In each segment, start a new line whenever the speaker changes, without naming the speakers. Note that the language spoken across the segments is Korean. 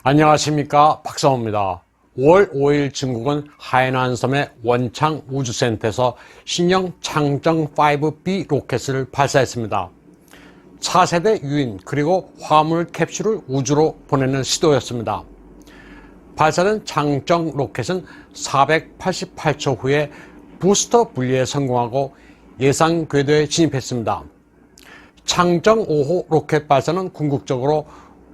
안녕하십니까, 박사호입니다. 5월 5일 중국은 하이난섬의 원창 우주센터에서 신형 창정 5B 로켓을 발사했습니다. 차세대 유인 그리고 화물 캡슐을 우주로 보내는 시도였습니다. 발사된 창정 로켓은 488초 후에 부스터 분리에 성공하고 예상 궤도에 진입했습니다. 창정 5호 로켓 발사는 궁극적으로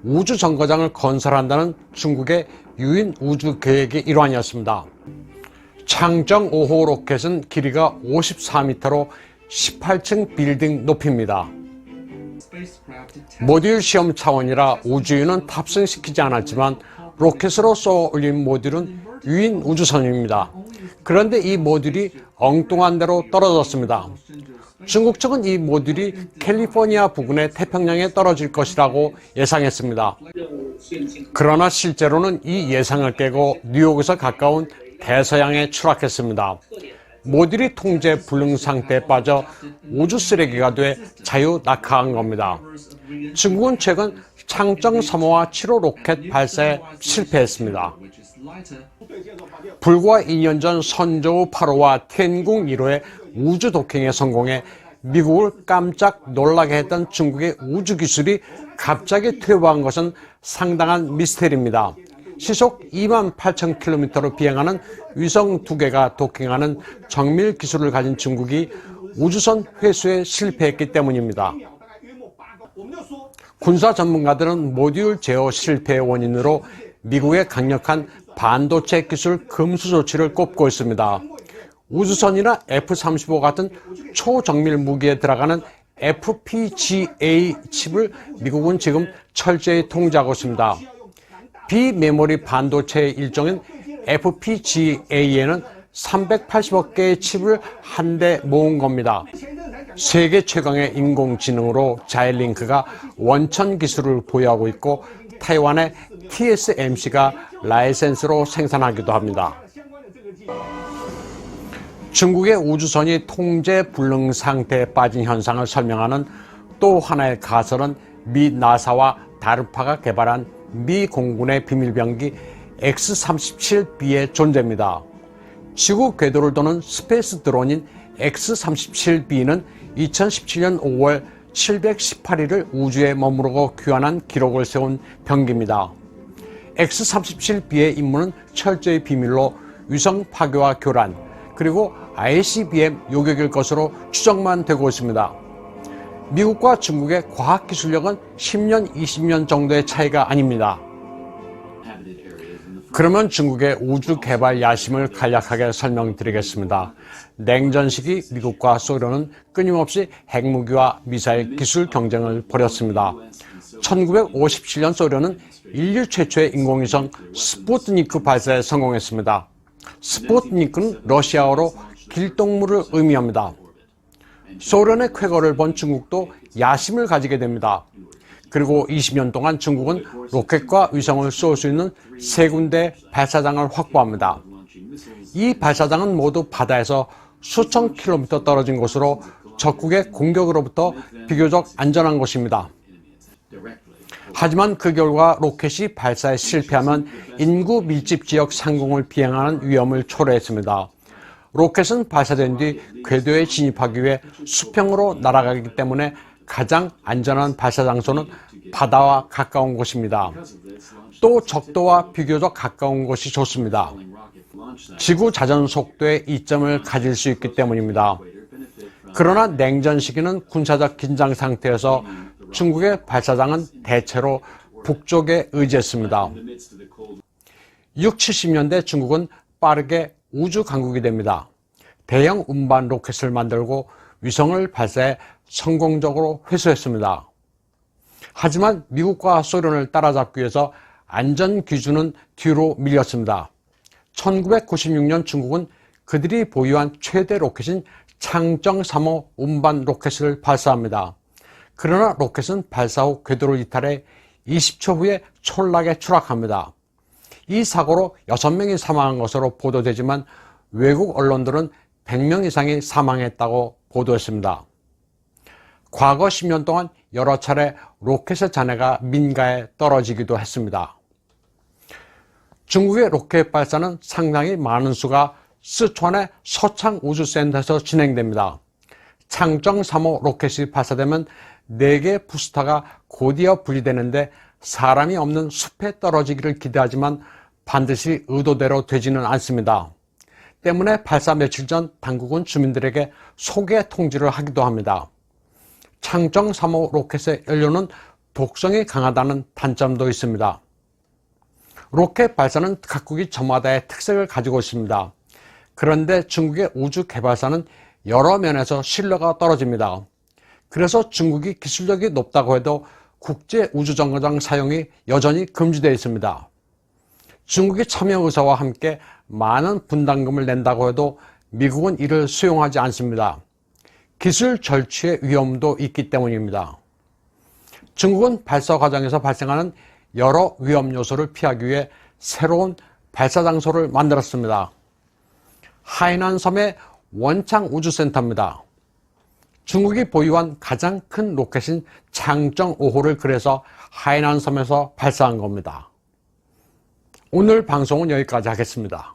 우주 정거장을 건설한다는 중국의 유인 우주 계획의 일환이었습니다. 창정 5호 로켓은 길이가 54m로 18층 빌딩 높이입니다. 모듈 시험 차원이라 우주인은 탑승시키지 않았지만 로켓으로 쏘아 올린 모듈은 유인 우주선입니다. 그런데 이 모듈이 엉뚱한 데로 떨어졌습니다. 중국 측은 이 모듈이 캘리포니아 부근의 태평양에 떨어질 것이라고 예상했습니다. 그러나 실제로는 이 예상을 깨고 뉴욕에서 가까운 대서양에 추락했습니다. 모듈이 통제 불능 상태에 빠져 우주 쓰레기가 돼 자유 낙하한 겁니다. 중국은 최근 창정 3호와 7호 로켓 발사에 실패했습니다. 불과 2년 전 선저우 8호와 텐궁 1호의 우주 도킹에 성공해 미국을 깜짝 놀라게 했던 중국의 우주 기술이 갑자기 퇴보한 것은 상당한 미스테리입니다. 시속 28,000km로 비행하는 위성 2개가 도킹하는 정밀 기술을 가진 중국이 우주선 회수에 실패했기 때문입니다. 군사 전문가들은 모듈 제어 실패의 원인으로 미국의 강력한 반도체 기술 금수 조치를 꼽고 있습니다. 우주선이나 F-35 같은 초정밀 무기에 들어가는 FPGA 칩을 미국은 지금 철저히 통제하고 있습니다. 비메모리 반도체의 일종인 FPGA에는 380억 개의 칩을 한데 모은 겁니다. 세계 최강의 인공지능으로 자일링크가 원천 기술을 보유하고 있고 타이완의 TSMC가 라이센스로 생산하기도 합니다. 중국의 우주선이 통제 불능 상태에 빠진 현상을 설명하는 또 하나의 가설은 미 나사와 다르파가 개발한 미 공군의 비밀병기 X-37B의 존재입니다. 지구 궤도를 도는 스페이스 드론인 X-37B는 2017년 5월 718일을 우주에 머무르고 귀환한 기록을 세운 병기입니다. X-37B의 임무는 철저히 비밀로 위성 파괴와 교란, 그리고 ICBM 요격일 것으로 추정만 되고 있습니다. 미국과 중국의 과학기술력은 10년, 20년 정도의 차이가 아닙니다. 그러면 중국의 우주 개발 야심을 간략하게 설명드리겠습니다. 냉전 시기 미국과 소련은 끊임없이 핵무기와 미사일 기술 경쟁을 벌였습니다. 1957년 소련은 인류 최초의 인공위성 스푸트니크 발사에 성공했습니다. 스푸트니크는 러시아어로 길동무를 의미합니다. 소련의 쾌거를 본 중국도 야심을 가지게 됩니다. 그리고 20년 동안 중국은 로켓과 위성을 쏠 수 있는 3군데 발사장을 확보합니다. 이 발사장은 모두 바다에서 수천 킬로미터 떨어진 곳으로 적국의 공격으로부터 비교적 안전한 곳입니다. 하지만 그 결과 로켓이 발사에 실패하면 인구 밀집 지역 상공을 비행하는 위험을 초래했습니다. 로켓은 발사된 뒤 궤도에 진입하기 위해 수평으로 날아가기 때문에 가장 안전한 발사 장소는 바다와 가까운 곳입니다. 또 적도와 비교적 가까운 곳이 좋습니다. 지구 자전 속도의 이점을 가질 수 있기 때문입니다. 그러나 냉전 시기는 군사적 긴장 상태여서 중국의 발사장은 대체로 북쪽에 의지했습니다. 60, 70년대 중국은 빠르게 우주 강국이 됩니다. 대형 운반 로켓을 만들고 위성을 발사해 성공적으로 회수했습니다. 하지만 미국과 소련을 따라잡기 위해서 안전 기준은 뒤로 밀렸습니다. 1996년 중국은 그들이 보유한 최대 로켓인 창정 3호 운반 로켓을 발사합니다. 그러나 로켓은 발사 후 궤도를 이탈해 20초 후에 촌락에 추락합니다. 이 사고로 6명이 사망한 것으로 보도되지만 외국 언론들은 100명 이상이 사망했다고 보도했습니다. 과거 10년 동안 여러 차례 로켓의 잔해가 민가에 떨어지기도 했습니다. 중국의 로켓 발사는 상당히 많은 수가 스촨의 서창 우주센터에서 진행됩니다. 창정 3호 로켓이 발사되면 4개 부스터가 곧이어 분리되는데 사람이 없는 숲에 떨어지기를 기대하지만 반드시 의도대로 되지는 않습니다. 때문에 발사 며칠 전 당국은 주민들에게 소개 통지를 하기도 합니다. 창정 3호 로켓의 연료는 독성이 강하다는 단점도 있습니다. 로켓 발사는 각국이 저마다의 특색을 가지고 있습니다. 그런데 중국의 우주 개발사는 여러 면에서 신뢰가 떨어집니다. 그래서 중국이 기술력이 높다고 해도 국제 우주정거장 사용이 여전히 금지되어 있습니다. 중국이 참여 의사와 함께 많은 분담금을 낸다고 해도 미국은 이를 수용하지 않습니다. 기술 절취의 위험도 있기 때문입니다. 중국은 발사 과정에서 발생하는 여러 위험 요소를 피하기 위해 새로운 발사 장소를 만들었습니다. 하이난 섬의 원창 우주센터입니다. 중국이 보유한 가장 큰 로켓인 창정 5호를 그래서 하이난 섬에서 발사한 겁니다. 오늘 방송은 여기까지 하겠습니다.